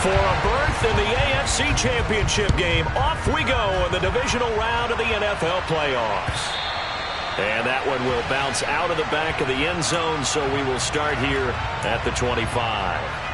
For a berth in the AFC Championship game, off we go in the divisional round of the NFL playoffs. And that one will bounce out of the back of the end zone, so we will start here at the 25.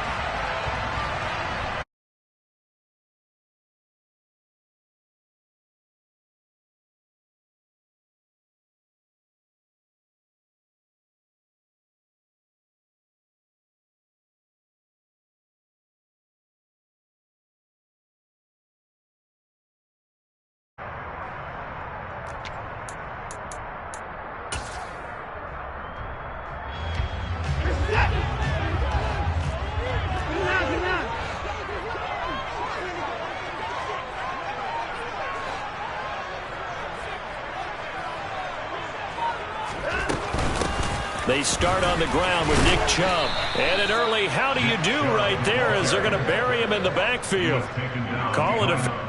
They start on the ground with Nick Chubb. And an early how do you do right there as they're going to bury him in the backfield. Call it a...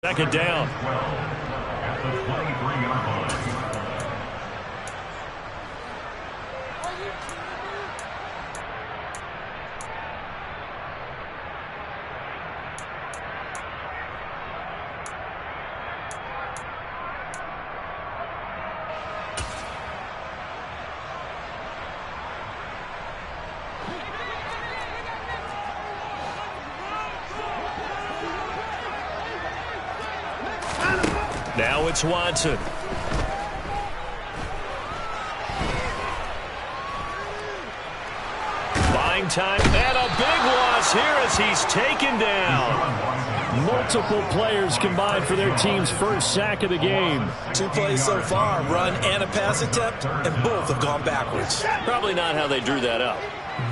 Second down. At the 23-yard line. Now it's Watson. Buying time and a big loss here as he's taken down. Multiple players combined for their team's first sack of the game. 2 plays so far, run and a pass attempt, and both have gone backwards. Probably not how they drew that up.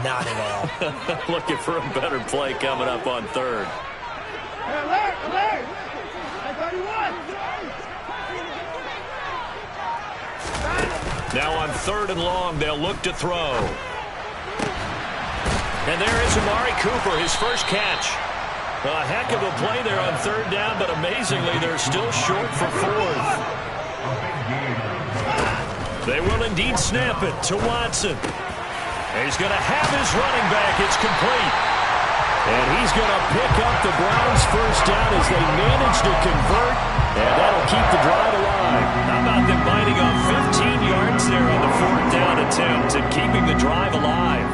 Not at all. Looking for a better play coming up on third. Alert! Alert! 31! Now on 3rd and long, they'll look to throw. And there is Amari Cooper, his first catch. A heck of a play there on 3rd down, but amazingly, they're still short for 4th. They will indeed snap it to Watson. He's going to have his running back. It's complete. And he's going to pick up the Browns' first down as they manage to convert, and that'll keep the drive alive. How about them biting off 15 yards there on the 4th down attempt and keeping the drive alive?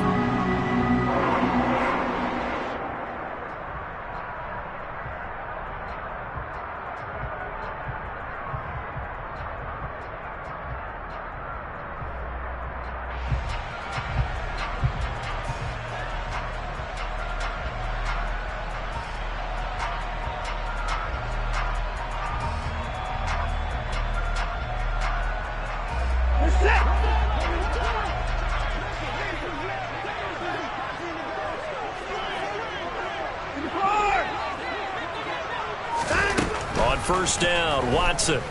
First down, Watson. To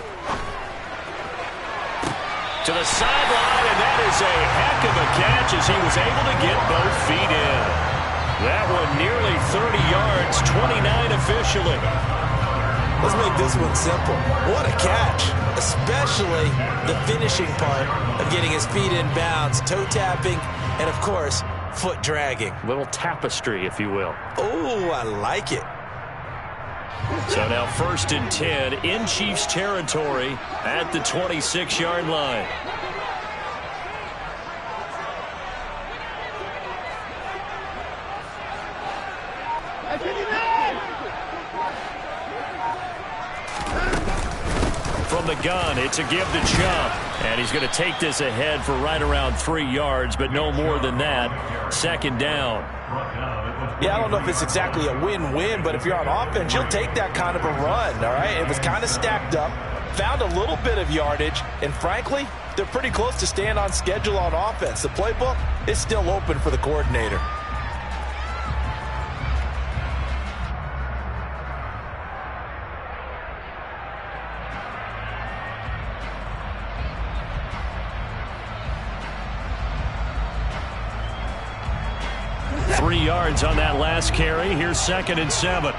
the sideline, and that is a heck of a catch as he was able to get both feet in. That one nearly 30 yards, 29 officially. Let's make this one simple. What a catch, especially the finishing part of getting his feet in bounds, toe tapping, and of course, foot dragging. Little tapestry, if you will. Oh, I like it. So now 1st and 10 in Chiefs territory at the 26-yard line. From the gun, it's a give to Chubb. And he's going to take this ahead for right around 3 yards, but no more than that. 2nd down. Yeah, I don't know if it's exactly a win-win, but if you're on offense, you'll take that kind of a run, all right? It was kind of stacked up. found a little bit of yardage, and frankly, they're pretty close to staying on schedule on offense. The playbook is still open for the coordinator. Yards on that last carry. Here's 2nd and 7.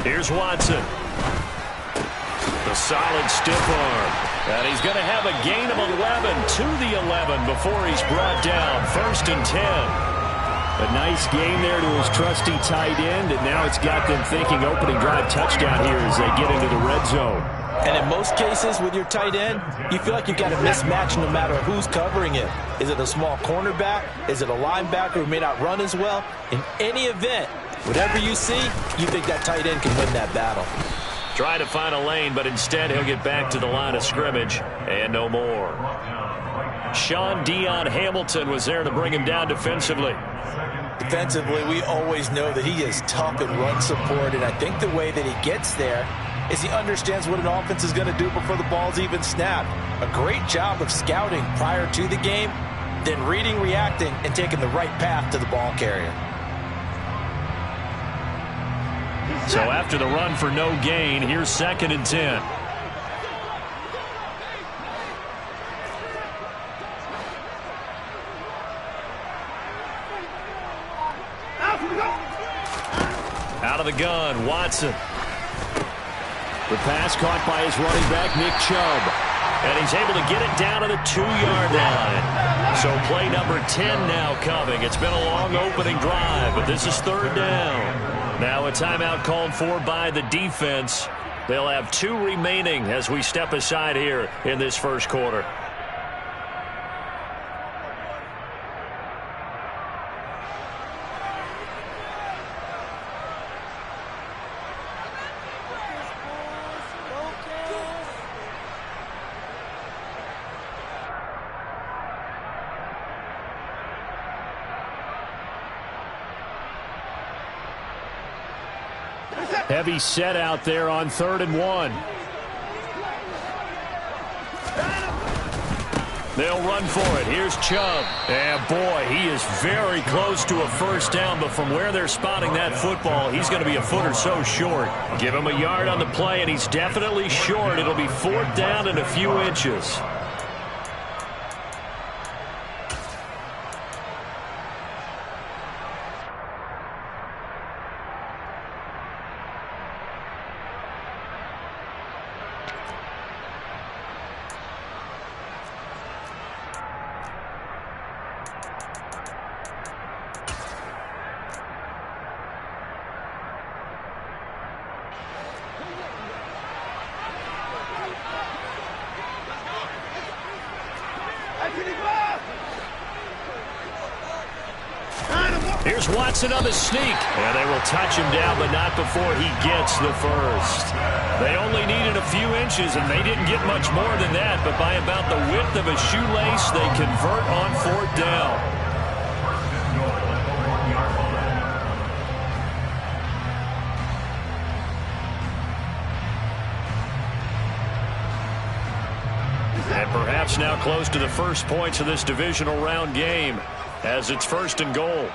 Here's Watson. The solid stiff arm. And he's going to have a gain of 11 to the 11 before he's brought down. 1st and 10. A nice game there to his trusty tight end, and now it's got them thinking opening drive touchdown here as they get into the red zone. And in most cases with your tight end, you feel like you've got a mismatch no matter who's covering it. Is it a small cornerback? Is it a linebacker who may not run as well? In any event, whatever you see, you think that tight end can win that battle. Try to find a lane, but instead he'll get back to the line of scrimmage and no more. Sean Dion Hamilton was there to bring him down defensively. Defensively, we always know that he is tough in run support, and I think the way that he gets there is he understands what an offense is going to do before the ball's even snapped. A great job of scouting prior to the game, then reading, reacting, and taking the right path to the ball carrier. So after the run for no gain, here's 2nd and 10. Out of the gun, Watson. The pass caught by his running back, Nick Chubb. And he's able to get it down to the 2-yard line. So play number 10 now coming. It's been a long opening drive, but this is 3rd down. Now a timeout called for by the defense. They'll have 2 remaining as we step aside here in this first quarter. Heavy set out there on 3rd and 1. They'll run for it. Here's Chubb. And boy, he is very close to a first down, but from where they're spotting that football, he's going to be a foot or so short. Give him a yard on the play, and he's definitely short. It'll be 4th down and a few inches. Here's Watson on the sneak. And they will touch him down, but not before he gets the first. They only needed a few inches, and they didn't get much more than that. But by about the width of a shoelace, they convert on 4th down. And perhaps now close to the first points of this divisional round game as it's 1st and goal.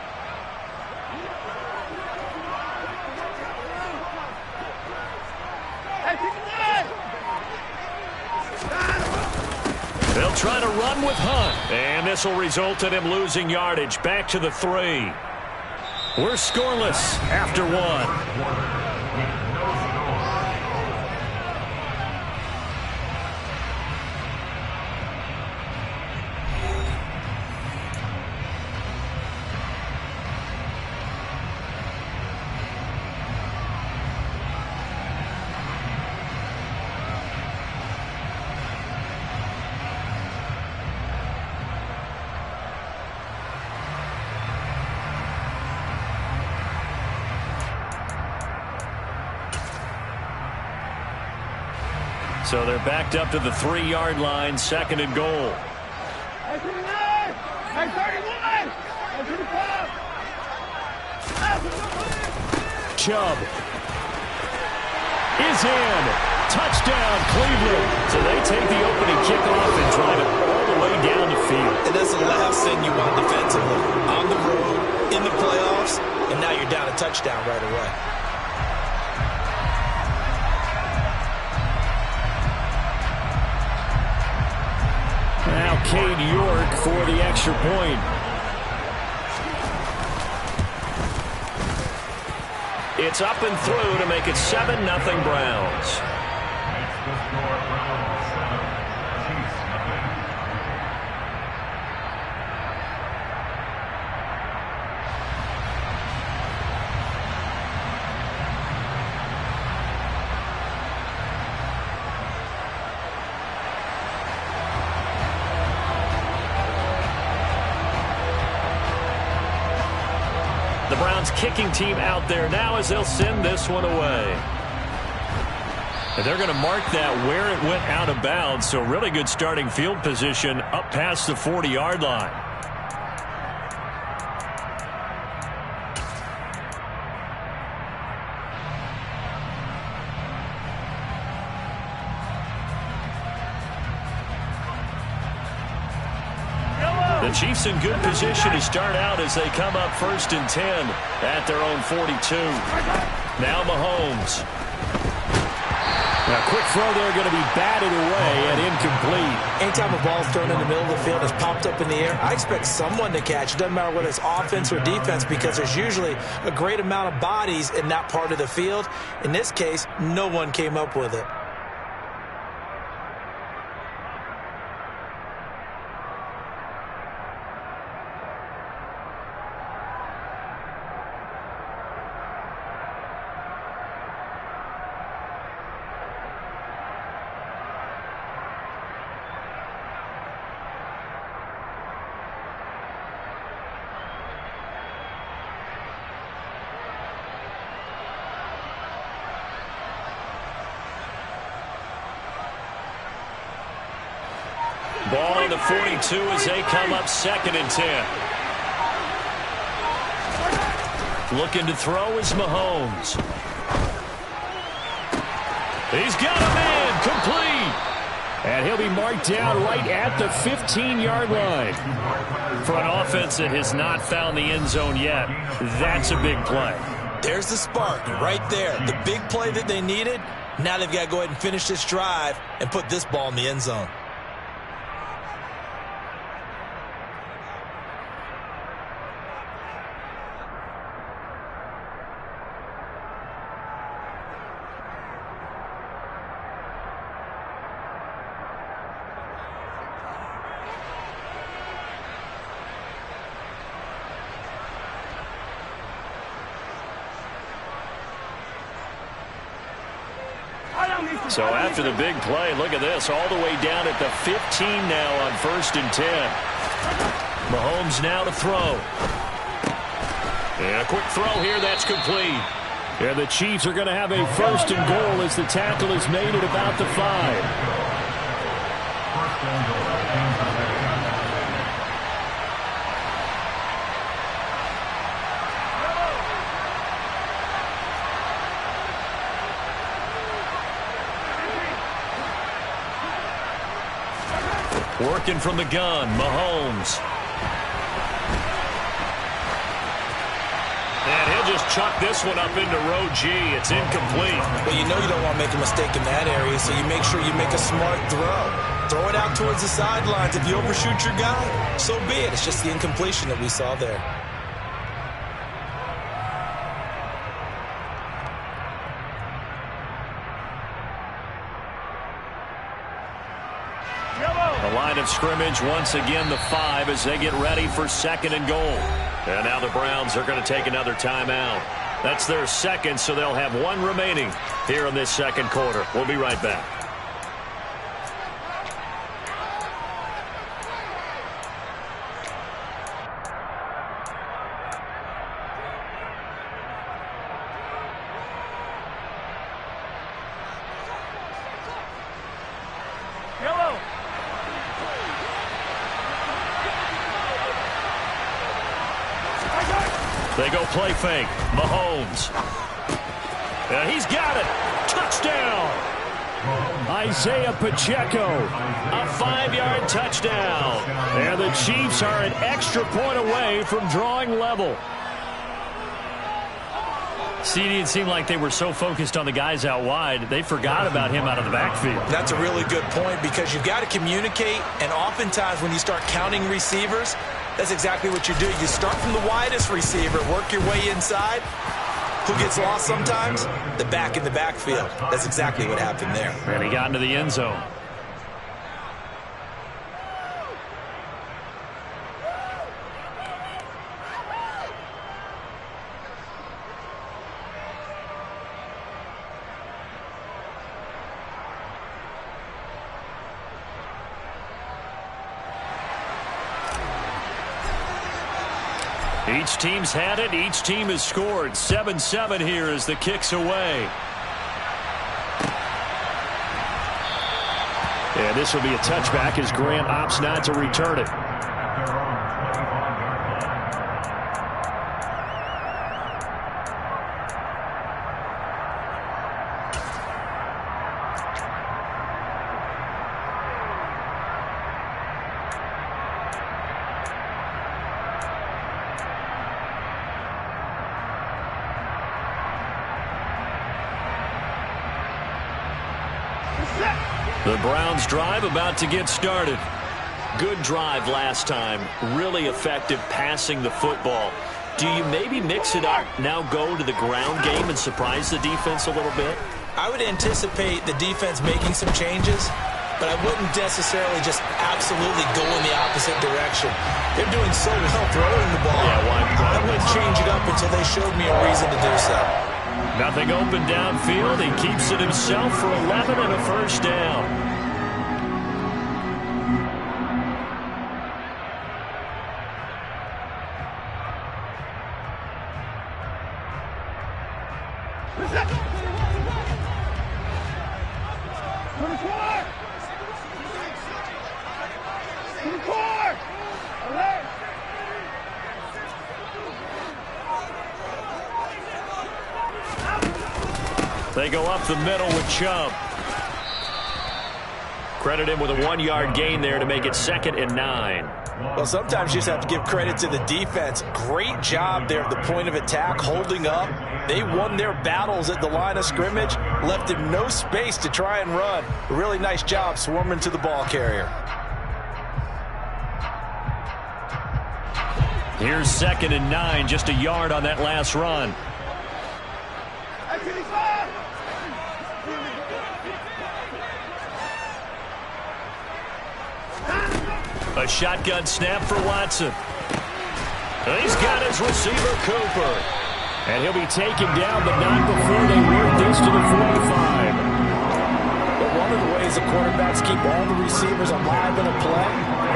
They'll try to run with Hunt, and this will result in him losing yardage back to the 3. We're scoreless after 1. So they're backed up to the 3-yard line, 2nd and goal. Chubb is in. Touchdown, Cleveland. So they take the opening kickoff and drive it all the way down the field. And that's the last thing you want defensively. On the road, in the playoffs, and now you're down a touchdown right away. Now Cade York for the extra point. It's up and through to make it 7-0 Browns. The Browns kicking team out there now as they'll send this one away. And they're going to mark that where it went out of bounds, so really good starting field position up past the 40-yard line. The Chiefs in good position to start out as they come up 1st and 10 at their own 42. Now Mahomes. Now quick throw there, going to be batted away and incomplete. Anytime a ball's thrown in the middle of the field, it's popped up in the air, I expect someone to catch. It doesn't matter whether it's offense or defense because there's usually a great amount of bodies in that part of the field. In this case, no one came up with it. Ball on the 42 as they come up 2nd and 10. Looking to throw is Mahomes. He's got a man complete. And he'll be marked down right at the 15-yard line. For an offense that has not found the end zone yet, that's a big play. There's the spark right there. The big play that they needed. Now they've got to go ahead and finish this drive and put this ball in the end zone. So after the big play, look at this, all the way down at the 15 now on 1st and 10. Mahomes now to throw. And a quick throw here, that's complete. And the Chiefs are going to have a 1st and goal as the tackle is made at about the 5. Working from the gun, Mahomes. And he'll just chuck this one up into row G. It's incomplete. Well, you know you don't want to make a mistake in that area, so you make sure you make a smart throw. Throw it out towards the sidelines. If you overshoot your guy, so be it. It's just the incompletion that we saw there. The line of scrimmage once again the 5 as they get ready for 2nd and goal. And now the Browns are going to take another timeout. That's their 2nd, so they'll have 1 remaining here in this 2nd quarter. We'll be right back. They go play fake. Mahomes. And he's got it. Touchdown. Isaiah Pacheco. A 5-yard touchdown. And the Chiefs are an extra point away from drawing level. CD, it seemed like they were so focused on the guys out wide, they forgot about him out of the backfield. That's a really good point because you've got to communicate, and oftentimes when you start counting receivers, that's exactly what you do. You start from the widest receiver, work your way inside. Who gets lost sometimes? The back in the backfield. That's exactly what happened there. And he got into the end zone. Each team's had it. Each team has scored. 7-7 here as the kick's away. And this will be a touchback as Grant opts not to return it. The Browns drive about to get started. Good drive last time. Really effective passing the football. Do you maybe mix it up, now go to the ground game and surprise the defense a little bit? I would anticipate the defense making some changes, but I wouldn't necessarily just absolutely go in the opposite direction. They're doing so well throwing the ball. Yeah, I wouldn't change it up until they showed me a reason to do so. Nothing open downfield. He keeps it himself for 11 and a first down. They go up the middle with Chubb. Credit him with a 1-yard gain there to make it 2nd and 9. Well, sometimes you just have to give credit to the defense. Great job there at the point of attack, holding up. They won their battles at the line of scrimmage, left him no space to try and run. A really nice job swarming to the ball carrier. Here's 2nd and 9, just a yard on that last run. A shotgun snap for Watson. And he's got his receiver, Cooper. And he'll be taken down, but not before they work this to the 45. But one of the ways the quarterbacks keep all the receivers alive in a play,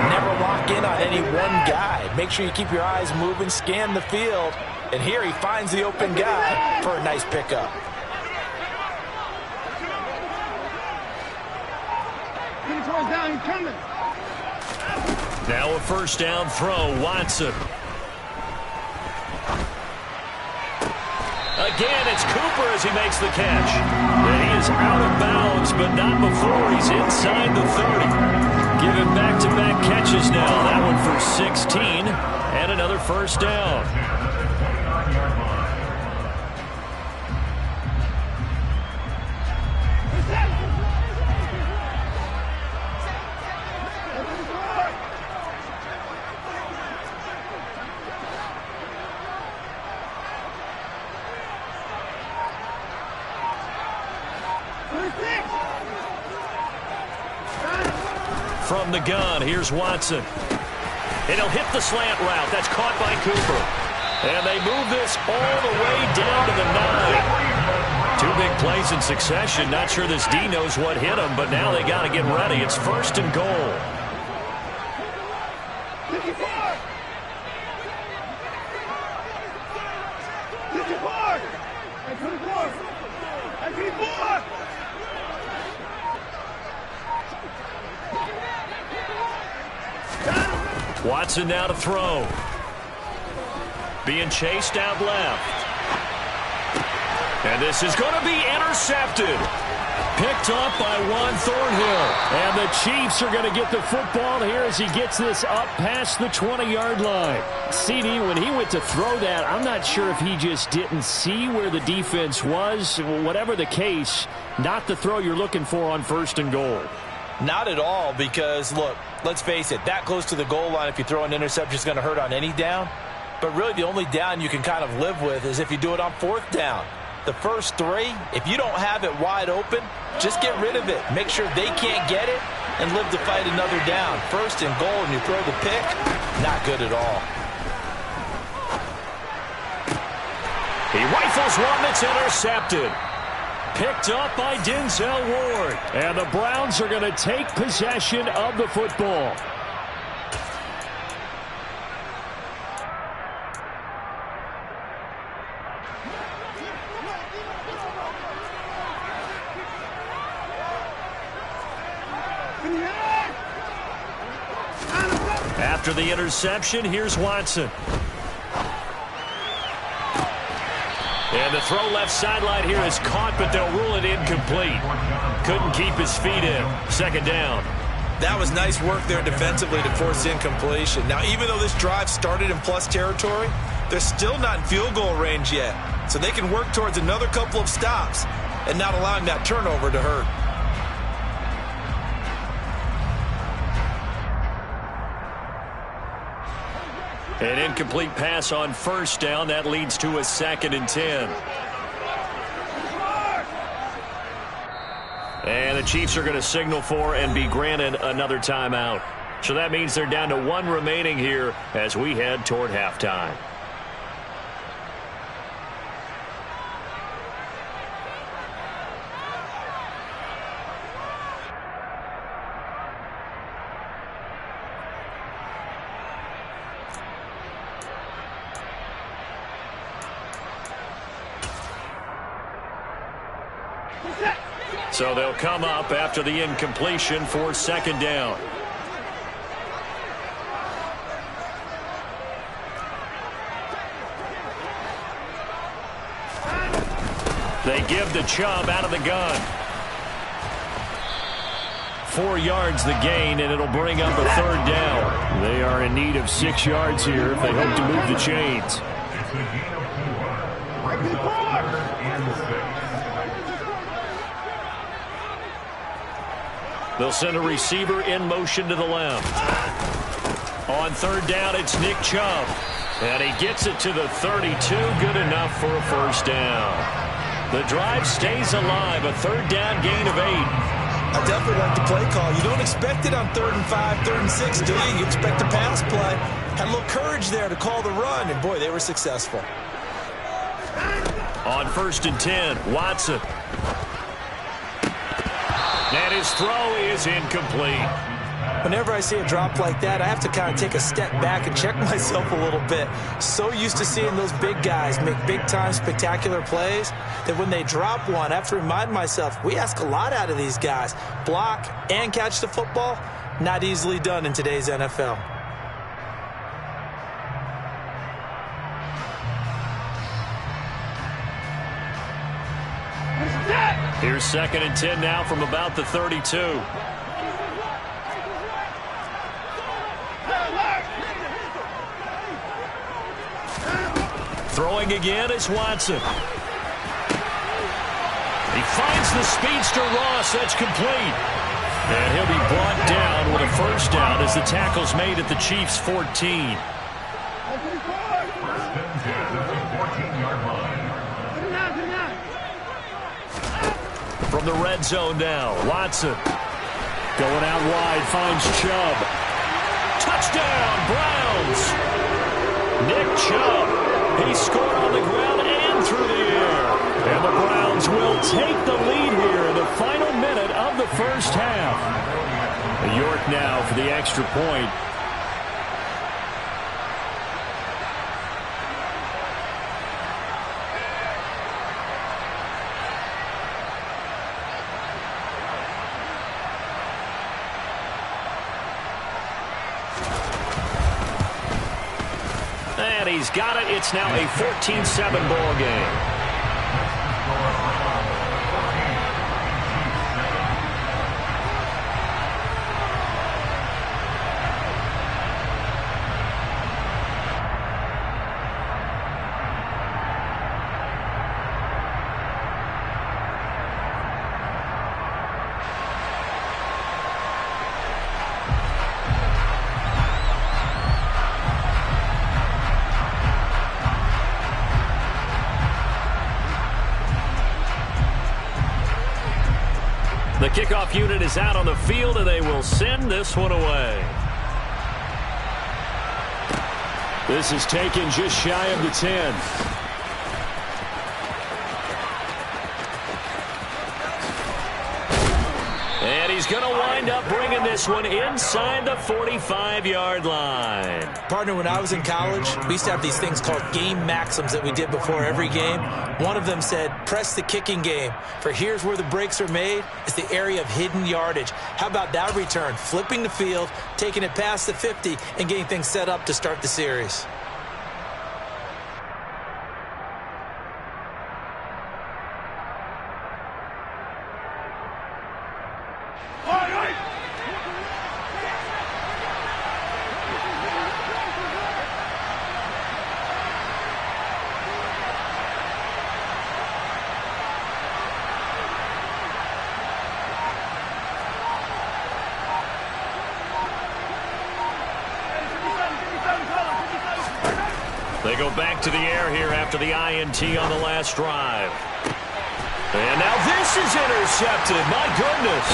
never lock in on any one guy. Make sure you keep your eyes moving, scan the field. And here he finds the open guy for a nice pickup. Down, he's coming. Now a first down throw, Watson. Again, it's Cooper as he makes the catch. And he is out of bounds, but not before he's inside the 30. Give him back-to-back catches now. That one for 16 and another first down. From the gun, here's Watson. And he'll hit the slant route. That's caught by Cooper. And they move this all the way down to the 9. Two big plays in succession. Not sure this D knows what hit him, but now they got to get ready. It's 1st and goal. Watson now to throw. being chased out left. And this is going to be intercepted. Picked up by Juan Thornhill. And the Chiefs are going to get the football here as he gets this up past the 20-yard line. CD, when he went to throw that, I'm not sure if he just didn't see where the defense was. Whatever the case, not the throw you're looking for on 1st and goal. Not at all, because, look, let's face it, that close to the goal line, if you throw an interception, is going to hurt on any down. But really the only down you can kind of live with is if you do it on 4th down. The first 3, if you don't have it wide open, just get rid of it. Make sure they can't get it and live to fight another down. 1st and goal, and you throw the pick, not good at all. He rifles one that's intercepted. Picked up by Denzel Ward. And the Browns are going to take possession of the football. After the interception, here's Watson. And the throw left sideline here is caught, but they'll rule it incomplete. Couldn't keep his feet in. 2nd down. That was nice work there defensively to force incompletion. Now, even though this drive started in plus territory, they're still not in field goal range yet. So they can work towards another couple of stops and not allowing that turnover to hurt. An incomplete pass on 1st down. That leads to a 2nd and 10. And the Chiefs are going to signal for and be granted another timeout. So that means they're down to 1 remaining here as we head toward halftime. So they'll come up after the incompletion for 2nd down. They give the Chubb out of the gun. 4 yards the gain, and it'll bring up a 3rd down. They are in need of 6 yards here if they hope to move the chains. They'll send a receiver in motion to the left. On 3rd down, it's Nick Chubb. And he gets it to the 32. Good enough for a 1st down. The drive stays alive. A 3rd down gain of 8. I definitely like the play call. You don't expect it on 3rd and 5, 3rd and 6, do you? You expect a pass play. Had a little courage there to call the run, and boy, they were successful. On 1st and 10, Watson. And his throw is incomplete. Whenever I see a drop like that, I have to kind of take a step back and check myself a little bit. So used to seeing those big guys make big-time spectacular plays that when they drop one, I have to remind myself, we ask a lot out of these guys. Block and catch the football, not easily done in today's NFL. Here's 2nd and 10 now from about the 32. Throwing again is Watson. He finds the speedster Ross. That's complete. And he'll be brought down with a 1st down as the tackle's made at the Chiefs' 14. From the red zone now, Watson going out wide, finds Chubb. Touchdown, Browns! Nick Chubb, he scored on the ground and through the air. And the Browns will take the lead here in the final minute of the 1st half. York now for the extra point. he's got it. It's now a 14-7 ball game. The kickoff unit is out on the field, and they will send this one away. This is taken just shy of the 10. And he's going to wind up bringing this one inside the 45-yard line. Partner, when I was in college, we used to have these things called game maxims that we did before every game. One of them said, press the kicking game. For here's where the breaks are made. It's the area of hidden yardage. How about that return? Flipping the field, taking it past the 50, and getting things set up to start the series. They go back to the air here after the INT on the last drive. And now this is intercepted. My goodness.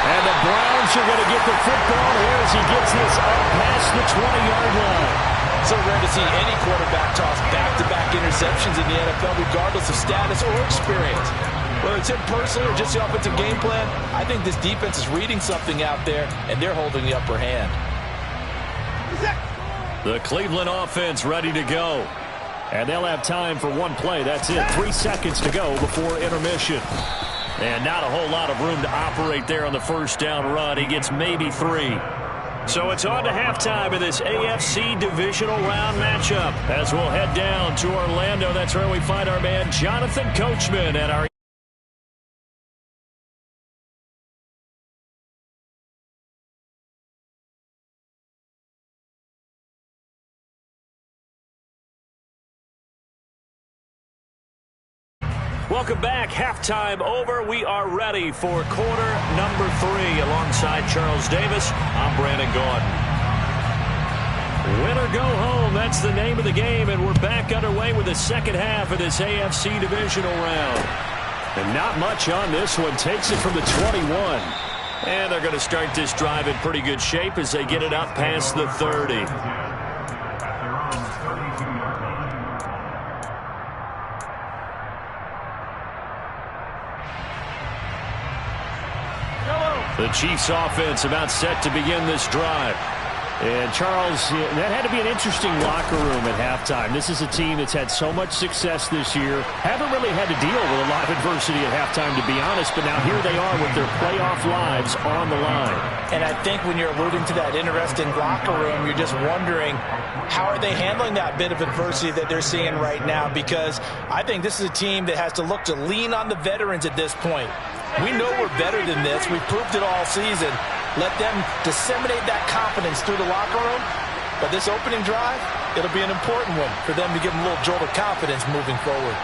And the Browns are going to get the football here as he gets this up past the 20-yard line. So rare to see any quarterback toss back-to-back interceptions in the NFL, regardless of status or experience. Whether it's him personally or just the offensive game plan, I think this defense is reading something out there, and they're holding the upper hand. The Cleveland offense ready to go. And they'll have time for one play. That's it. 3 seconds to go before intermission. And not a whole lot of room to operate there on the first down run. He gets maybe 3. So it's on to halftime of this AFC divisional round matchup. As we'll head down to Orlando, that's where we find our man Jonathan Coachman at our Welcome back. Halftime over. We are ready for quarter number 3. Alongside Charles Davis, I'm Brandon Gaudin. Win or go home, that's the name of the game, and we're back underway with the second half of this AFC divisional round. And not much on this one. Takes it from the 21. And they're going to start this drive in pretty good shape as they get it up past the 30. The Chiefs offense about set to begin this drive. And Charles, that had to be an interesting locker room at halftime. This is a team that's had so much success this year. Haven't really had to deal with a lot of adversity at halftime, to be honest. But now here they are with their playoff lives on the line. And I think when you're alluding to that interesting locker room, you're just wondering, how are they handling that bit of adversity that they're seeing right now? Because I think this is a team that has to look to lean on the veterans at this point. We know we're better than this. We've proved it all season. Let them disseminate that confidence through the locker room. But this opening drive, it'll be an important one for them to give them a little jolt of confidence moving forward.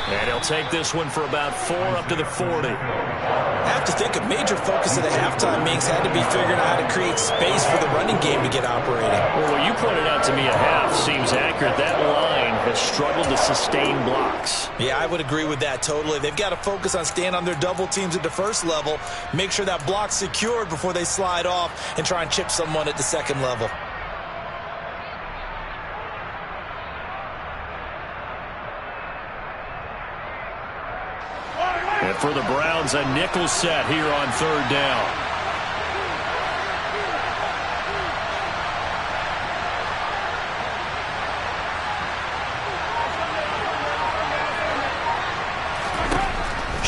And he'll take this one for about 4 up to the 40. I have to think a major focus of the halftime meetings had to be figuring out how to create space for the running game to get operating. Well, what you pointed out to me at half seems accurate. That line has struggled to sustain blocks. Yeah, I would agree with that totally. They've got to focus on staying on their double teams at the first level, make sure that block's secured before they slide off and try and chip someone at the second level. And for the Browns, a nickel set here on third down.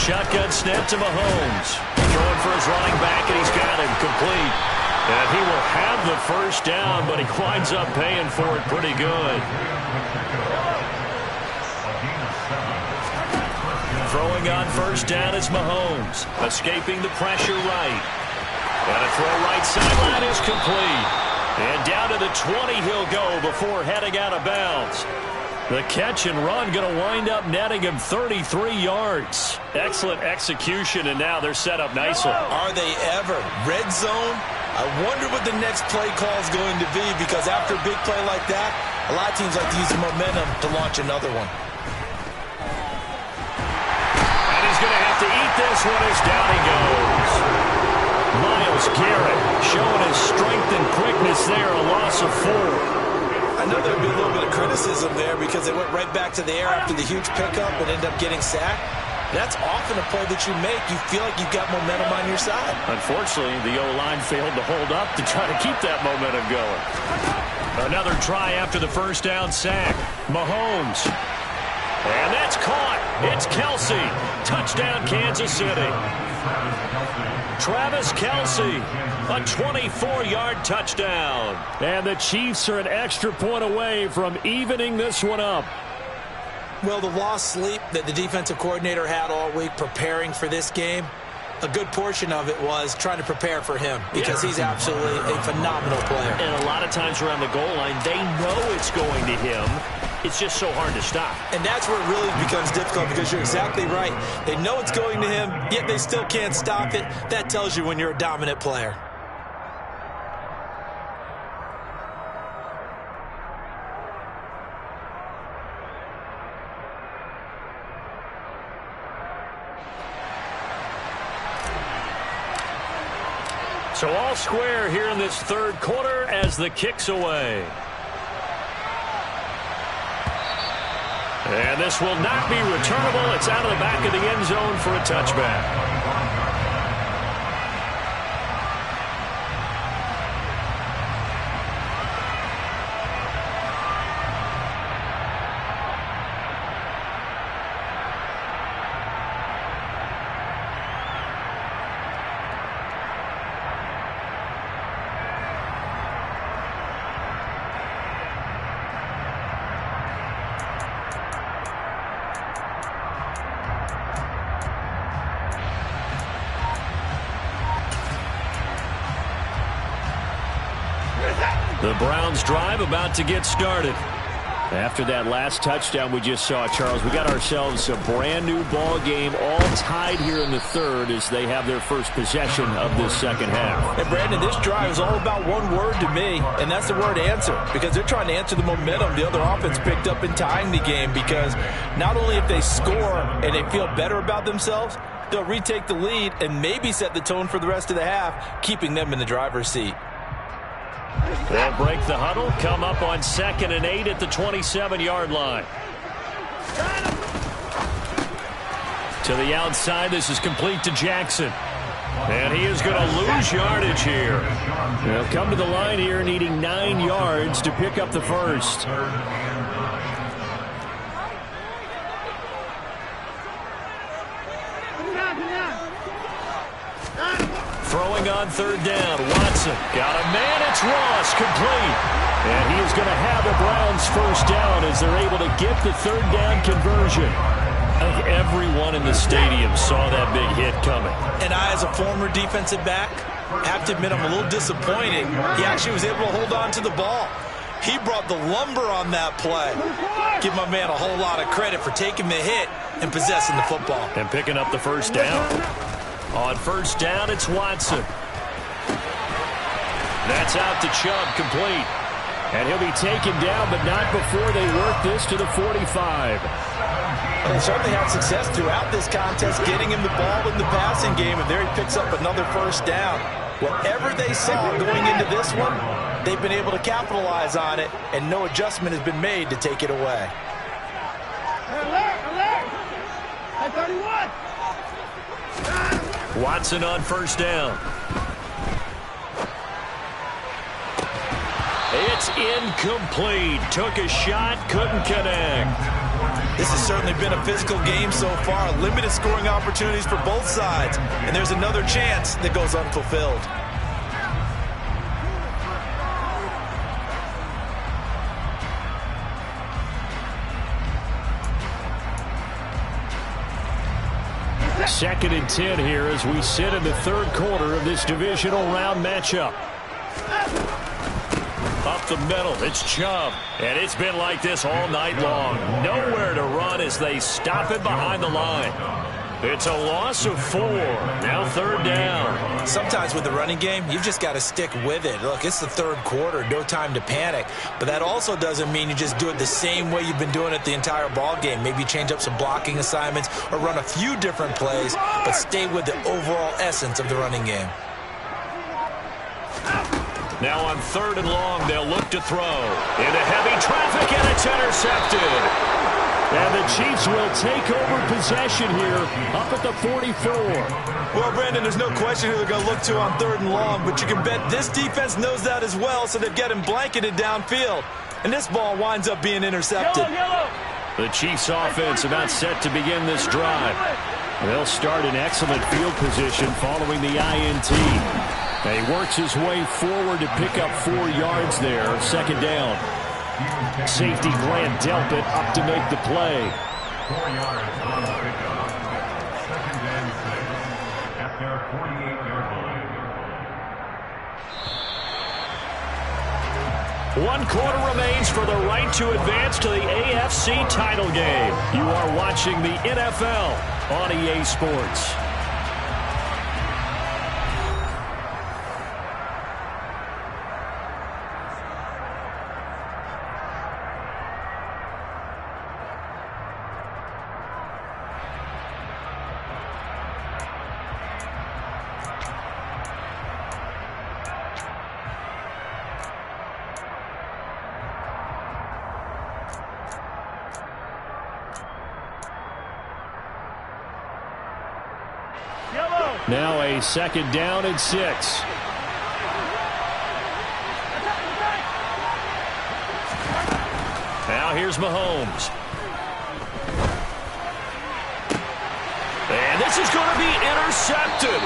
Shotgun snap to Mahomes. Throwing for his running back, and he's got him complete. And he will have the first down, but he winds up paying for it pretty good. Throwing on first down is Mahomes. Escaping the pressure right. And a throw right sideline is complete. And down to the 20 he'll go before heading out of bounds. The catch and run going to wind up netting him 33 yards. Excellent execution, and now they're set up nicely. Are they ever? Red zone? I wonder what the next play call is going to be, because after a big play like that, a lot of teams like to use the momentum to launch another one. And he's going to have to eat this one as down he goes. Myles Garrett showing his strength and quickness there, a loss of 4. I know there'll be a little bit of criticism there because they went right back to the air after the huge pickup and ended up getting sacked. That's often a play that you make. You feel like you've got momentum on your side. Unfortunately, the O-line failed to hold up to try to keep that momentum going. Another try after the first down sack. Mahomes. And that's caught. It's Kelce. Touchdown, Kansas City. Travis Kelce, a 24-yard touchdown. And the Chiefs are an extra point away from evening this one up. Well, the lost sleep that the defensive coordinator had all week preparing for this game, a good portion of it was trying to prepare for him, because he's absolutely a phenomenal player. And a lot of times around the goal line, they know it's going to him. It's just so hard to stop. And that's where it really becomes difficult, because you're exactly right. They know it's going to him, yet they still can't stop it. That tells you when you're a dominant player. So all square here in this third quarter as the kick's away. And this will not be returnable. It's out of the back of the end zone for a touchback. The Browns drive about to get started. After that last touchdown we just saw, Charles, we got ourselves a brand new ball game, all tied here in the third as they have their first possession of this second half. And Brandon, this drive is all about one word to me, and that's the word answer, because they're trying to answer the momentum the other offense picked up in tying the game, because not only if they score and they feel better about themselves, they'll retake the lead and maybe set the tone for the rest of the half, keeping them in the driver's seat. They'll break the huddle, come up on 2nd and 8 at the 27-yard line. To the outside, this is complete to Jackson. And he is going to lose yardage here. They'll come to the line here needing 9 yards to pick up the first. Throwing on third down, Watson got a man, it's Ross, complete. And he is going to have the Browns first down as they're able to get the third down conversion. I think everyone in the stadium saw that big hit coming. And I, as a former defensive back, have to admit I'm a little disappointed. He actually was able to hold on to the ball. He brought the lumber on that play. Give my man a whole lot of credit for taking the hit and possessing the football. And picking up the first down. On first down, it's Watson. That's out to Chubb, complete. And he'll be taken down, but not before they work this to the 45. They certainly had success throughout this contest, getting him the ball in the passing game, and there he picks up another first down. Whatever they saw going into this one, they've been able to capitalize on it, and no adjustment has been made to take it away. Alert! 31! Watson on first down. It's incomplete. Took a shot, couldn't connect. This has certainly been a physical game so far. Limited scoring opportunities for both sides. And there's another chance that goes unfulfilled. Second and 10 here as we sit in the third quarter of this divisional round matchup. Up the middle, it's Chubb. And it's been like this all night long. Nowhere to run as they stop it behind the line. It's a loss of 4. Now third down. Sometimes with the running game, you've just got to stick with it. Look, it's the third quarter, no time to panic. But that also doesn't mean you just do it the same way you've been doing it the entire ball game. Maybe change up some blocking assignments or run a few different plays, but stay with the overall essence of the running game. Now on third and long, they'll look to throw. Into heavy traffic, and it's intercepted. And the Chiefs will take over possession here up at the 44. Well, Brandon, there's no question who they're going to look to on third and long, but you can bet this defense knows that as well, so they've got him blanketed downfield. And this ball winds up being intercepted. The Chiefs offense about set to begin this drive. They'll start in excellent field position following the INT. And he works his way forward to pick up 4 yards there, second down. Safety Grant Delpit up to make the play. 4 yards on the pickup. Second and 6 at their 48-yard line. 1 quarter remains for the right to advance to the AFC title game. You are watching the NFL on EA Sports. Now a second down and 6. Now here's Mahomes. And this is going to be intercepted.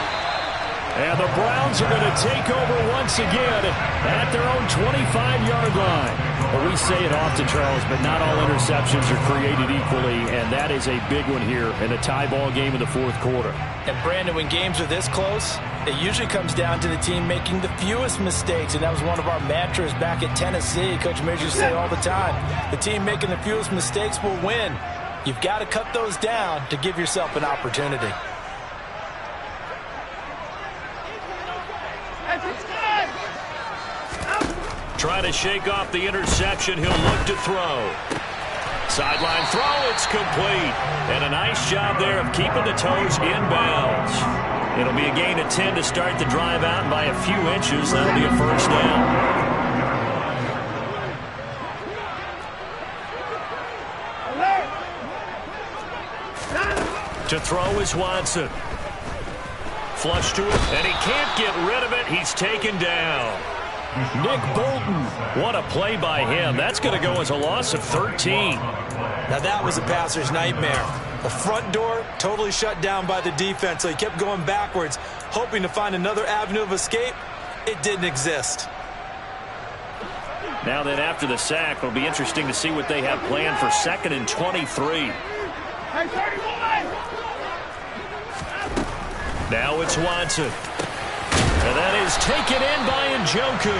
And the Browns are going to take over once again at their own 25-yard line. Well, we say it often, Charles, but not all interceptions are created equally, and that is a big one here in a tie ball game in the fourth quarter. And, Brandon, when games are this close, it usually comes down to the team making the fewest mistakes, and that was one of our mantras back at Tennessee. Coach Mears used to say all the time, the team making the fewest mistakes will win. You've got to cut those down to give yourself an opportunity. Trying to shake off the interception. He'll look to throw. Sideline throw. It's complete. And a nice job there of keeping the toes inbounds. It'll be a gain of 10 to start the drive out by a few inches. That'll be a first down. To throw is Watson. Flush to it, and he can't get rid of it. He's taken down. Nick Bolton, what a play by him. That's going to go as a loss of 13. Now that was a passer's nightmare. The front door totally shut down by the defense, so he kept going backwards, hoping to find another avenue of escape. It didn't exist. Now then, after the sack, it'll be interesting to see what they have planned for 2nd and 23. Now it's Watson. And that is taken in by Njoku.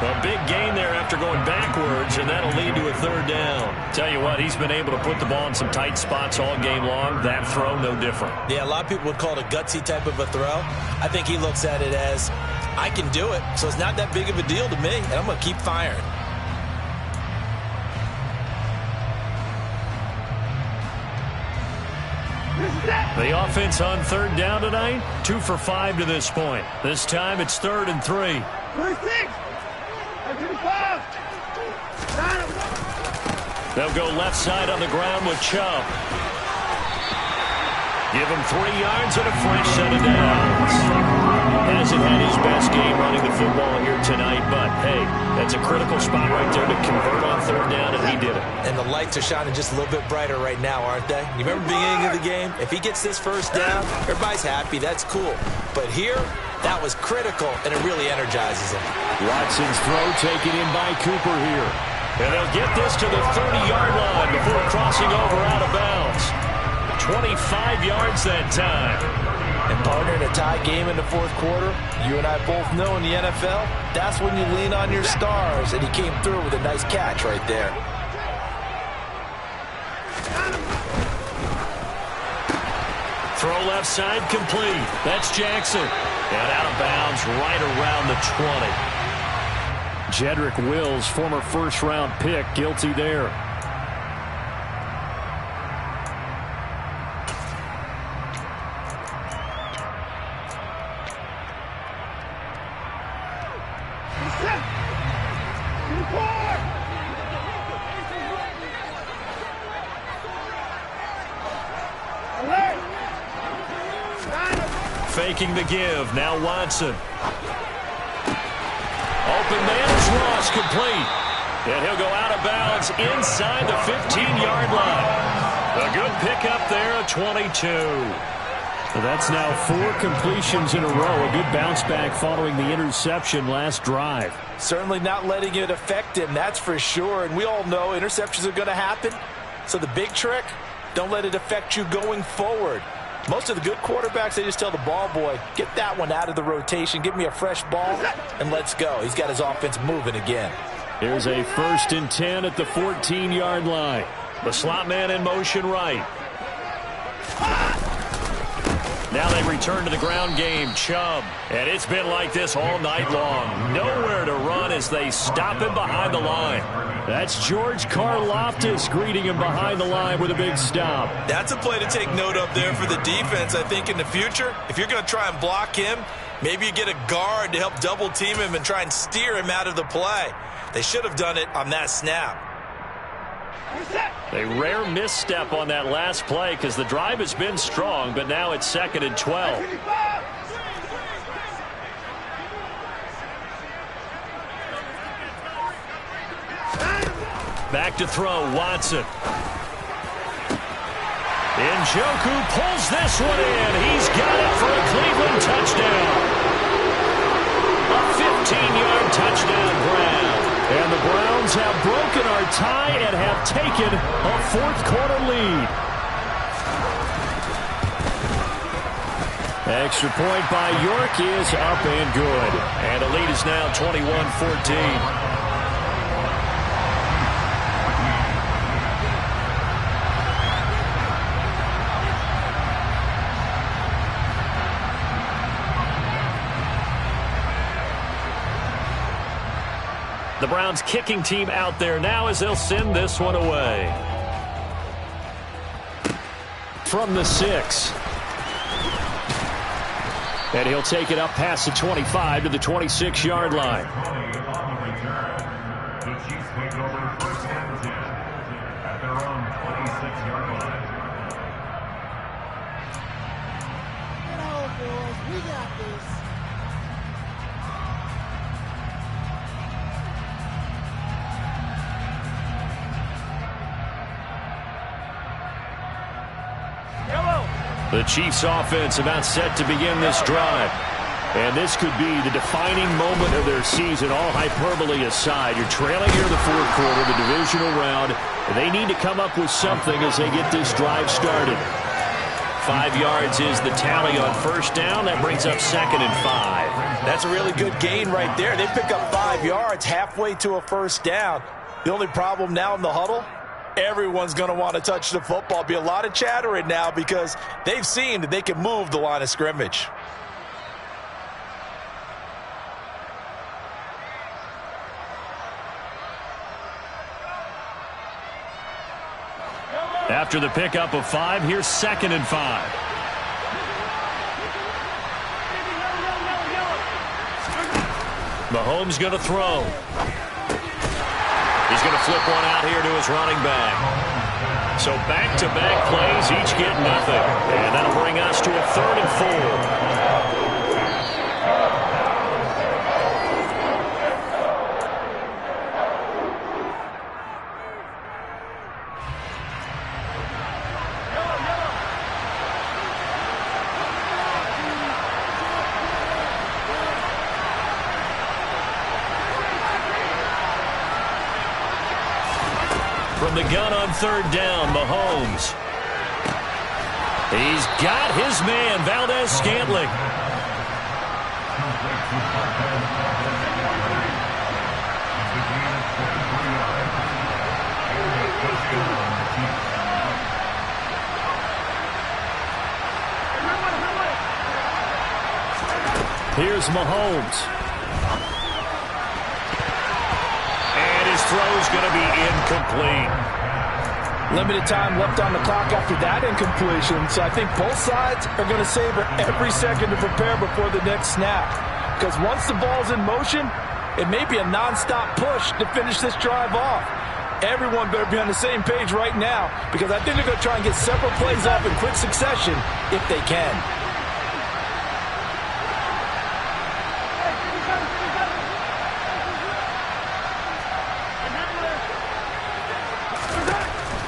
A big gain there after going backwards, and that'll lead to a third down. Tell you what, he's been able to put the ball in some tight spots all game long. That throw, no different. Yeah, a lot of people would call it a gutsy type of a throw. I think he looks at it as, I can do it, so it's not that big of a deal to me, and I'm going to keep firing. The offense on third down tonight, 2 for 5 to this point. This time it's 3rd and 3. They'll go left side on the ground with Chubb. Give him 3 yards and a fresh set of downs. Hasn't had his best game running the football here tonight, but hey, that's a critical spot right there to convert on 3rd down, and he did it. And the lights are shining just a little bit brighter right now, aren't they? You remember the beginning of the game? If he gets this 1st down, everybody's happy. That's cool. But here, that was critical, and it really energizes him. Watson's throw taken in by Cooper here. And they'll get this to the 30-yard line before crossing over out of bounds. 25 yards that time. And partner, in a tie game in the 4th quarter, you and I both know in the NFL, that's when you lean on your stars, and he came through with a nice catch right there. Throw left side complete. That's Jackson. And out of bounds right around the 20. Jedrick Wills, former 1st-round pick, guilty there. Faking the give. Now Watson. Open man is Ross, complete. And he'll go out of bounds inside the 15-yard line. A good pickup there at 22. So that's now 4 completions in a row. A good bounce back following the interception last drive. Certainly not letting it affect him, that's for sure. And we all know interceptions are going to happen. So the big trick, don't let it affect you going forward. Most of the good quarterbacks, they just tell the ball boy, get that one out of the rotation, give me a fresh ball, and let's go. He's got his offense moving again. Here's a 1st and 10 at the 14-yard line. The slot man in motion right. Now they return to the ground game. Chubb. And it's been like this all night long. Nowhere to run as they stop him behind the line. That's George Karlaftis greeting him behind the line with a big stop. That's a play to take note of there for the defense, I think, in the future. If you're going to try and block him, maybe you get a guard to help double team him and try and steer him out of the play. They should have done it on that snap. A rare misstep on that last play because the drive has been strong, but now it's 2nd and 12. Back to throw, Watson. Njoku pulls this one in. He's got it for a Cleveland touchdown. A 15-yard touchdown grab. And the Browns have broken our tie and have taken a 4th quarter lead. Extra point by York is up and good. And the lead is now 21-14. The Browns kicking team out there now as they'll send this one away. From the 6. And he'll take it up past the 25 to the 26-yard line. The Chiefs take it over 1st and 10 at their own 26-yard line. Get on, boys. We got this. The Chiefs offense about set to begin this drive. And this could be the defining moment of their season, all hyperbole aside. You're trailing here in the 4th quarter, the divisional round. They need to come up with something as they get this drive started. 5 yards is the tally on 1st down. That brings up 2nd and 5. That's a really good gain right there. They pick up 5 yards halfway to a 1st down. The only problem now in the huddle, everyone's going to want to touch the football. Be a lot of chattering now because they've seen that they can move the line of scrimmage. After the pickup of 5, here's 2nd and 5. Mahomes going to throw. He's going to flip one out here to his running back. So back-to-back plays, each get nothing. And that'll bring us to a 3rd and 4. From the gun on 3rd down, Mahomes. He's got his man, Valdez-Scantling. Here's Mahomes. Throw's going to be incomplete. Limited time left on the clock after that incompletion, so I think both sides are going to savor every second to prepare before the next snap. Because once the ball's in motion, it may be a non-stop push to finish this drive off. Everyone better be on the same page right now, because I think they're going to try and get several plays off in quick succession if they can.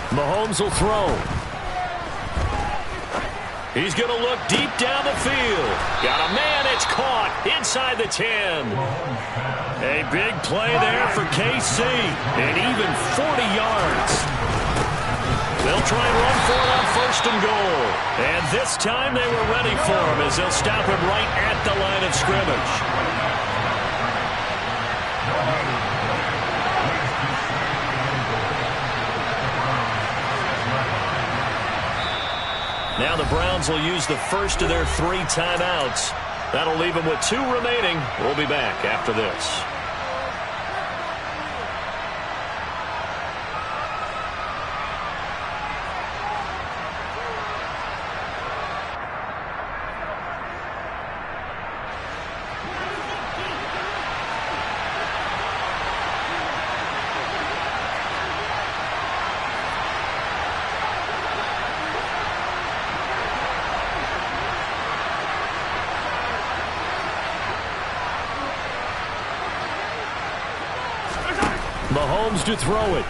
Mahomes will throw. He's going to look deep down the field. Got a man, it's caught inside the 10. A big play there for KC, and even 40 yards. They'll try and run for it on 1st and goal. And this time they were ready for him as they'll stop him right at the line of scrimmage. Now the Browns will use the first of their 3 timeouts. That'll leave them with 2 remaining. We'll be back after this. Mahomes to throw it.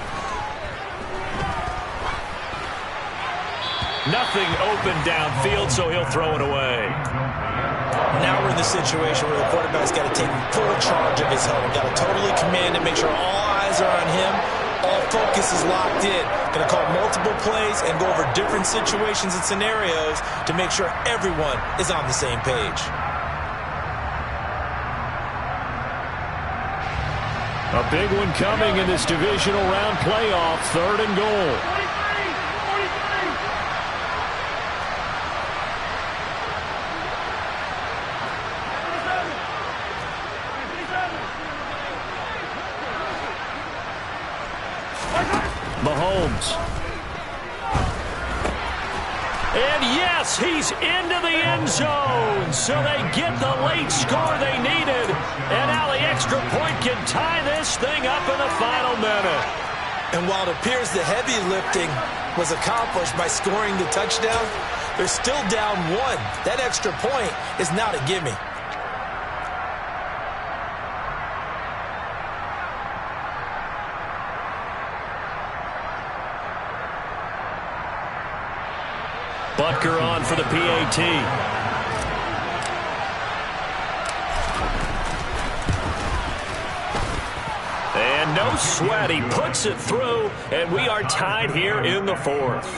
Nothing open downfield, so he'll throw it away. Now we're in the situation where the quarterback's got to take full charge of his helmet. Got to totally command it, make sure all eyes are on him. All focus is locked in. Going to call multiple plays and go over different situations and scenarios to make sure everyone is on the same page. A big one coming in this divisional round playoff, 3rd and goal. Mahomes. And yes, he's into the end zone. So they get the late score they needed. And now the extra point can tie this thing up in the final minute. And while it appears the heavy lifting was accomplished by scoring the touchdown, they're still down 1. That extra point is not a gimme. Butker on for the PAT. And no sweat, he puts it through, and we are tied here in the 4th.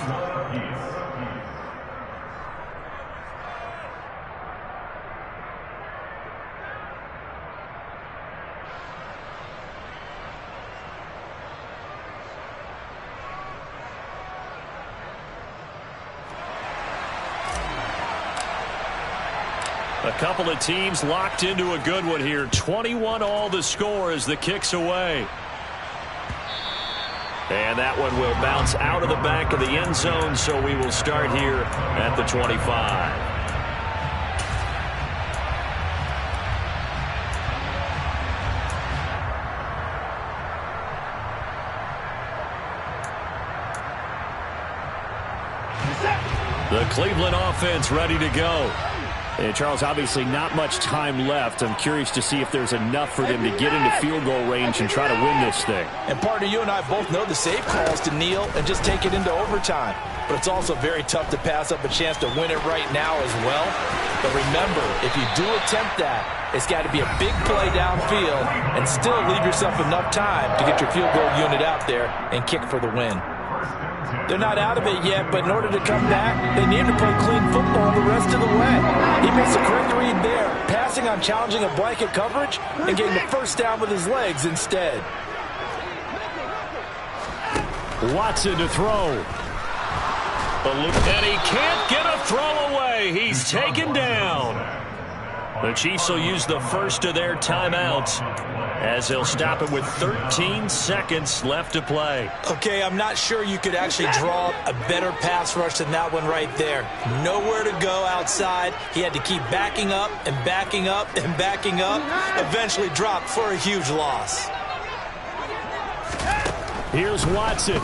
A couple of teams locked into a good one here. 21 all the score as the kick's away. And that one will bounce out of the back of the end zone, so we will start here at the 25. The Cleveland offense ready to go. And Charles, obviously not much time left. I'm curious to see if there's enough for them to get into field goal range and try to win this thing. And partner, you and I both know the safe calls to kneel and just take it into overtime. But it's also very tough to pass up a chance to win it right now as well. But remember, if you do attempt that, it's got to be a big play downfield and still leave yourself enough time to get your field goal unit out there and kick for the win. They're not out of it yet, but in order to come back, they need to play clean football the rest of the way. He makes a correct read there, passing on challenging a blanket coverage and getting the first down with his legs instead. Watson to throw. And he can't get a throw away. He's taken down. The Chiefs will use the first of their timeouts as they'll stop it with 13 seconds left to play. Okay, I'm not sure you could actually draw a better pass rush than that one right there. Nowhere to go outside. He had to keep backing up and backing up and backing up. Eventually dropped for a huge loss. Here's Watson.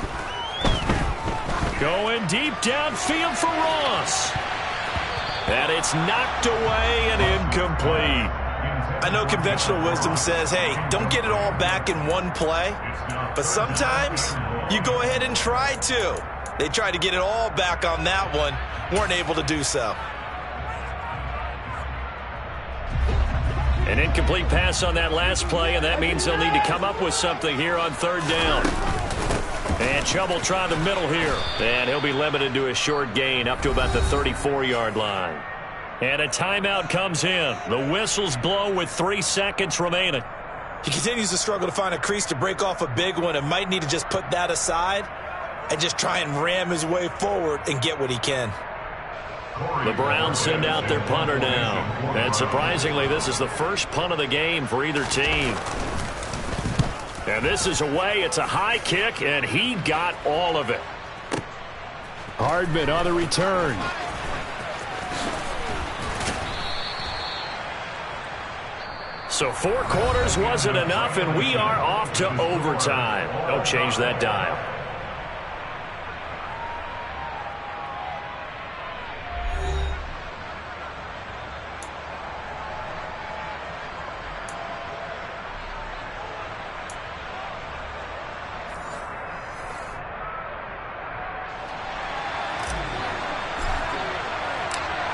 Going deep downfield for Ross. And it's knocked away and incomplete. I know conventional wisdom says, hey, don't get it all back in one play. But sometimes you go ahead and try to. They tried to get it all back on that one. Weren't able to do so. An incomplete pass on that last play, and that means they'll need to come up with something here on third down. And Chubb try the middle here. And he'll be limited to a short gain up to about the 34-yard line. And a timeout comes in. The whistles blow with 3 seconds remaining. He continues to struggle to find a crease to break off a big one and might need to just put that aside and just try and ram his way forward and get what he can. The Browns send out their punter now. And surprisingly, this is the first punt of the game for either team. And this is away. It's a high kick, and he got all of it. Hardman on the return. So 4 quarters wasn't enough, and we are off to overtime. Don't change that dial.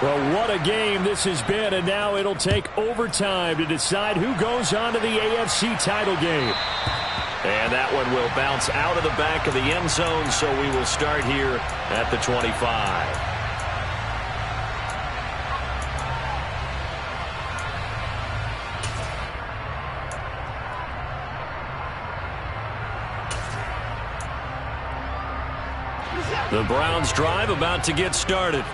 Well, what a game this has been, and now it'll take overtime to decide who goes on to the AFC title game. And that one will bounce out of the back of the end zone, so we will start here at the 25. The Browns drive about to get started.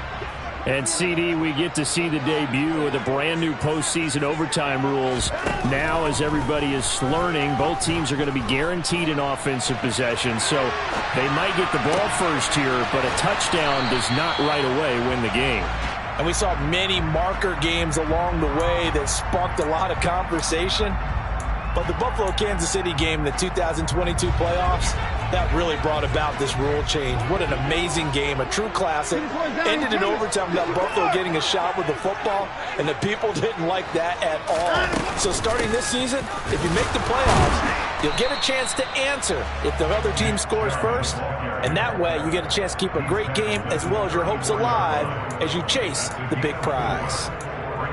And, CD, we get to see the debut of the brand-new postseason overtime rules. Now, as everybody is learning, both teams are going to be guaranteed an offensive possession. So they might get the ball first here, but a touchdown does not right away win the game. And we saw many marker games along the way that sparked a lot of conversation. But the Buffalo-Kansas City game in the 2022 playoffs, that really brought about this rule change. What an amazing game, a true classic. Ended in overtime without Buffalo getting a shot with the football, and the people didn't like that at all. So starting this season, if you make the playoffs, you'll get a chance to answer if the other team scores first, and that way you get a chance to keep a great game as well as your hopes alive as you chase the big prize.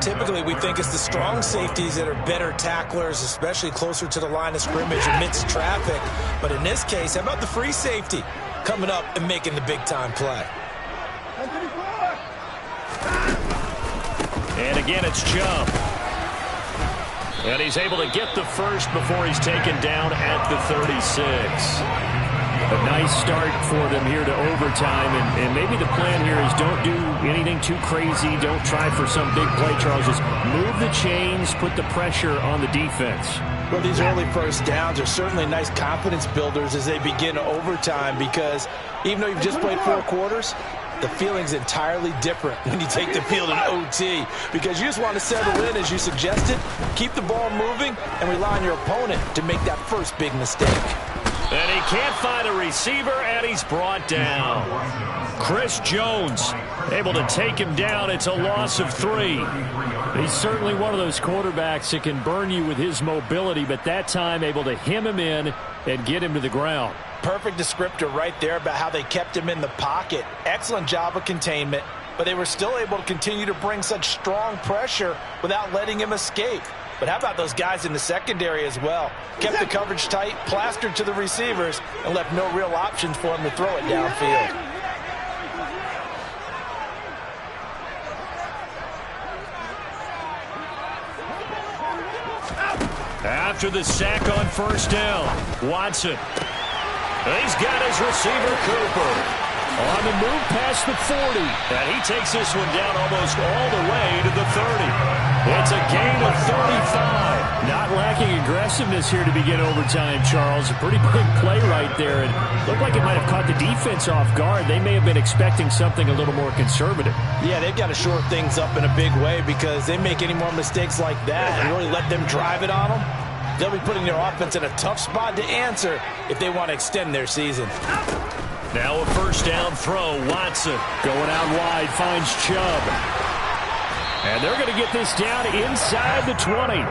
Typically, we think it's the strong safeties that are better tacklers, especially closer to the line of scrimmage amidst traffic. But in this case, how about the free safety coming up and making the big-time play? And again, it's Chubb. And he's able to get the first before he's taken down at the 36. A nice start for them here to overtime, and maybe the plan here is don't do anything too crazy. Don't try for some big play, Charles. Just move the chains, put the pressure on the defense. Well, these early first downs are certainly nice confidence builders as they begin overtime, because even though you've just played 4 quarters, the feeling's entirely different when you take the field in OT, because you just want to settle in, as you suggested, keep the ball moving, and rely on your opponent to make that first big mistake. And he can't find a receiver, and he's brought down. Chris Jones able to take him down. It's a loss of 3. He's certainly one of those quarterbacks that can burn you with his mobility, but that time able to hem him in and get him to the ground. Perfect descriptor right there about how they kept him in the pocket. Excellent job of containment, but they were still able to continue to bring such strong pressure without letting him escape. But how about those guys in the secondary as well? Kept the coverage tight, plastered to the receivers, and left no real options for him to throw it downfield. After the sack on first down, Watson. He's got his receiver, Cooper. On the move past the 40. And he takes this one down almost all the way to the 30. It's a gain of 35. Not lacking aggressiveness here to begin overtime, Charles. A pretty big play right there. It looked like it might have caught the defense off guard. They may have been expecting something a little more conservative. Yeah, they've got to shore things up in a big way because they make any more mistakes like that and really let them drive it on them. They'll be putting their offense in a tough spot to answer if they want to extend their season. Now a first down throw. Watson going out wide, finds Chubb. And they're going to get this down inside the 20.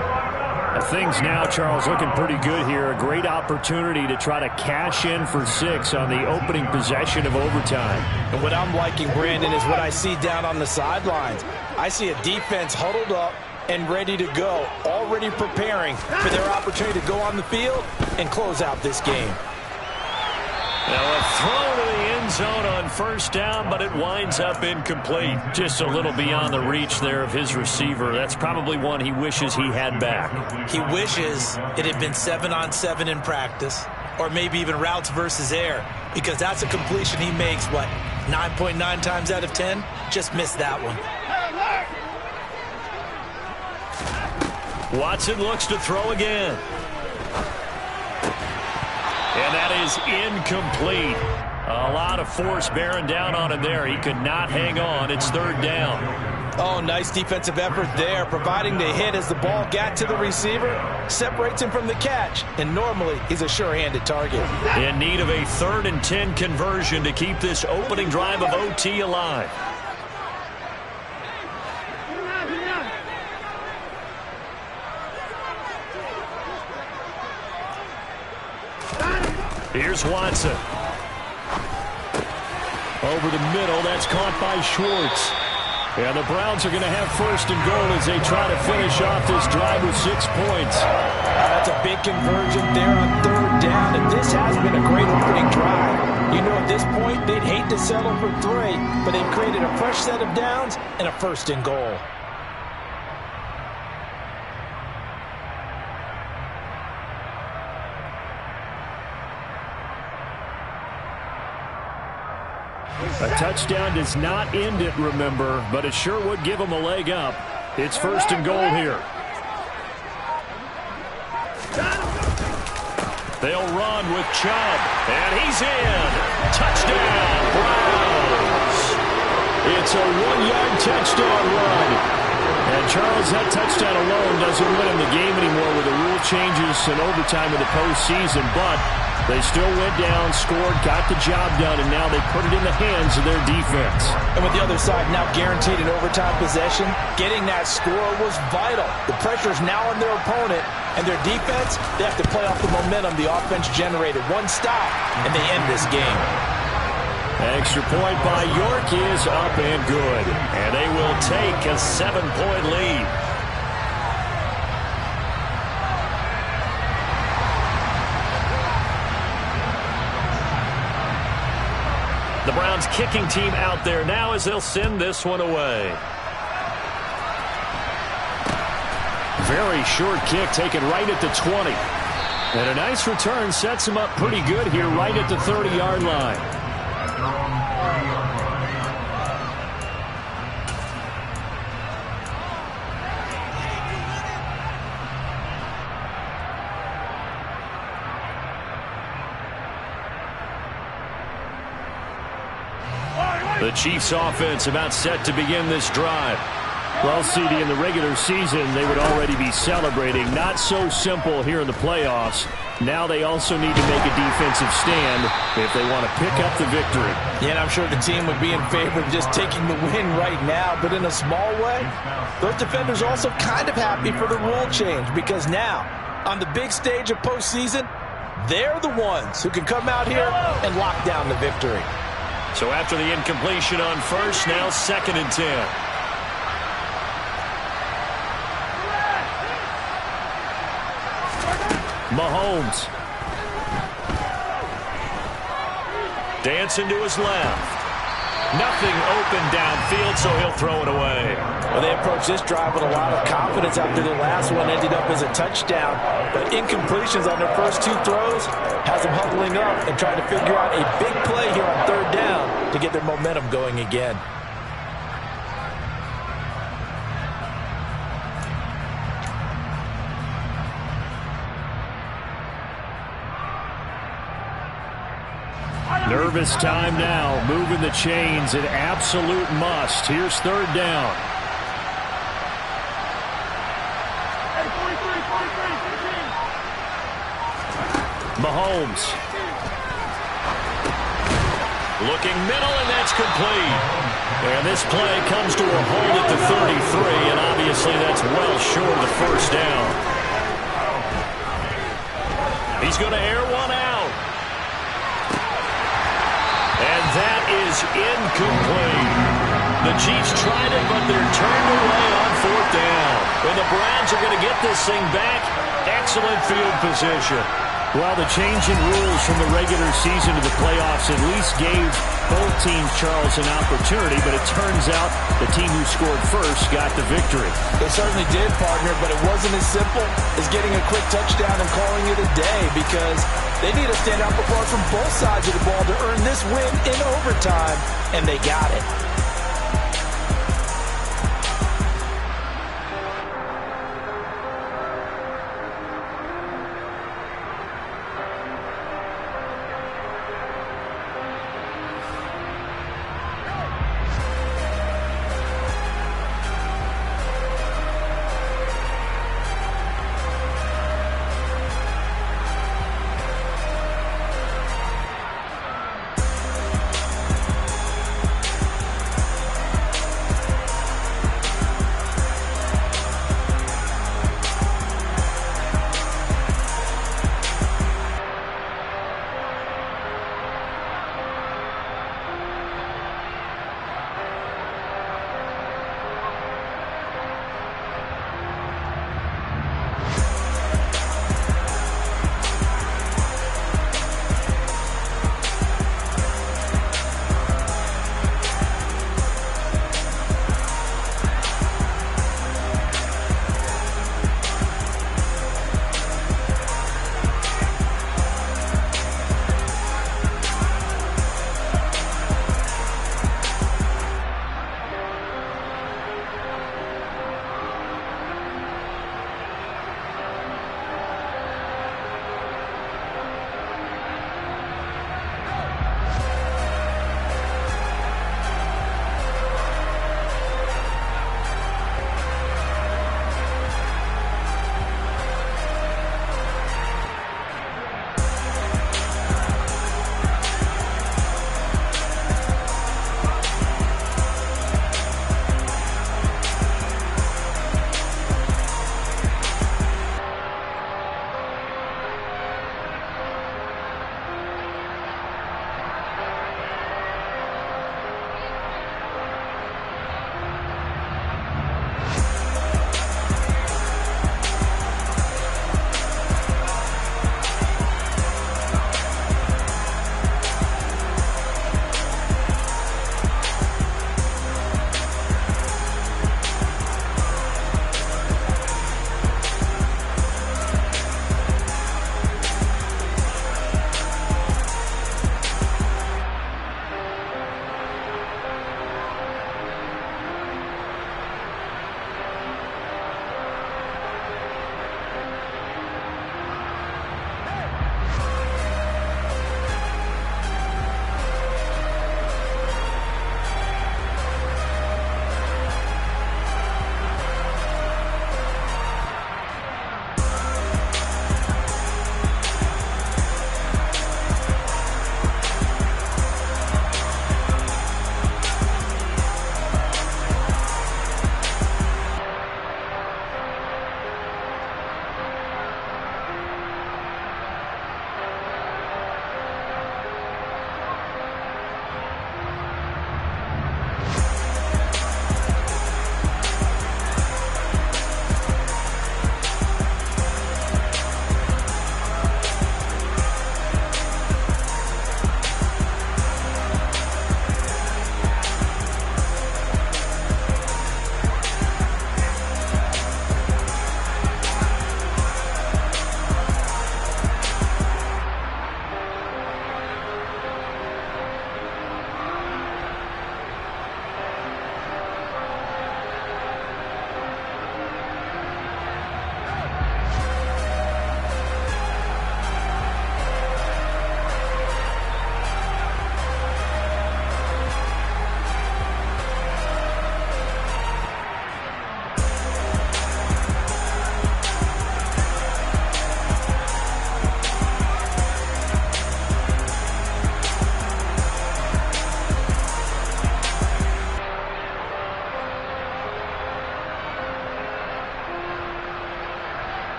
Things now, Charles, looking pretty good here. A great opportunity to try to cash in for 6 on the opening possession of overtime. And what I'm liking, Brandon, is what I see down on the sidelines. I see a defense huddled up and ready to go, already preparing for their opportunity to go on the field and close out this game. Now a throw to the end zone on first down, but it winds up incomplete. Just a little beyond the reach there of his receiver. That's probably one he wishes he had back. He wishes it had been 7-on-7 in practice, or maybe even routes versus air, because that's a completion he makes, what, 9.9 times out of 10? Just missed that one. Watson looks to throw again. And that is incomplete. A lot of force bearing down on him there. He could not hang on. It's third down. Oh, nice defensive effort there, providing the hit as the ball got to the receiver, separates him from the catch, and normally he's a sure-handed target. In need of a 3rd and 10 conversion to keep this opening drive of OT alive. Here's Watson. Over the middle, that's caught by Schwartz. And the Browns are going to have first and goal as they try to finish off this drive with 6 points. That's a big conversion there on third down, and this has been a great opening drive. You know, at this point, they'd hate to settle for 3, but they've created a fresh set of downs and a first and goal. A touchdown does not end it, remember, but it sure would give them a leg up. It's first and goal here. They'll run with Chubb, and he's in. Touchdown, Browns. It's a 1-yard touchdown run. And, Charles, that touchdown alone doesn't win them the game anymore with the rule changes and overtime in the postseason, but they still went down, scored, got the job done, and now they put it in the hands of their defense. And with the other side now guaranteed an overtime possession, getting that score was vital. The pressure is now on their opponent, and their defense, they have to play off the momentum the offense generated. One stop, and they end this game. Extra point by York is up and good. And they will take a 7-point lead. The Browns kicking team out there now as they'll send this one away. Very short kick taken right at the 20. And a nice return sets him up pretty good here right at the 30-yard line. The Chiefs offense about set to begin this drive. Well, CD, in the regular season, they would already be celebrating. Not so simple here in the playoffs. Now they also need to make a defensive stand if they want to pick up the victory. Yeah, and I'm sure the team would be in favor of just taking the win right now, but in a small way, those defenders are also kind of happy for the rule change because now, on the big stage of postseason, they're the ones who can come out here and lock down the victory. So after the incompletion on first, now 2nd and 10. Mahomes. Dancing to his left. Nothing open downfield, so he'll throw it away. Well, they approached this drive with a lot of confidence after their last one ended up as a touchdown. But incompletions on their first 2 throws has them huddling up and trying to figure out a big play here on 3rd down to get their momentum going again. Nervous time now, moving the chains, an absolute must. Here's 3rd down. Mahomes. Looking middle, and that's complete. And this play comes to a hold at the 33, and obviously that's well short of the 1st down. He's going to air one out. And that is incomplete. The Chiefs tried it, but they're turned away on 4th down. And the Browns are going to get this thing back. Excellent field position. Well, the change in rules from the regular season to the playoffs at least gave both teams, Charles, an opportunity, but it turns out the team who scored first got the victory. They certainly did, partner, but it wasn't as simple as getting a quick touchdown and calling it a day because they need a standout performance from both sides of the ball to earn this win in overtime, and they got it.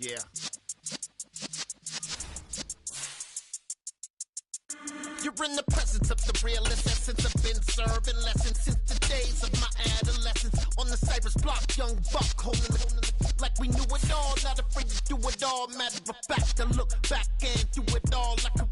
Yeah. You're in the presence of the realest essence. I've been serving lessons since the days of my adolescence. On the Cypress block, young buck, holding it like we knew it all. Not afraid to do it all. Matter of fact, I look back and do it all like a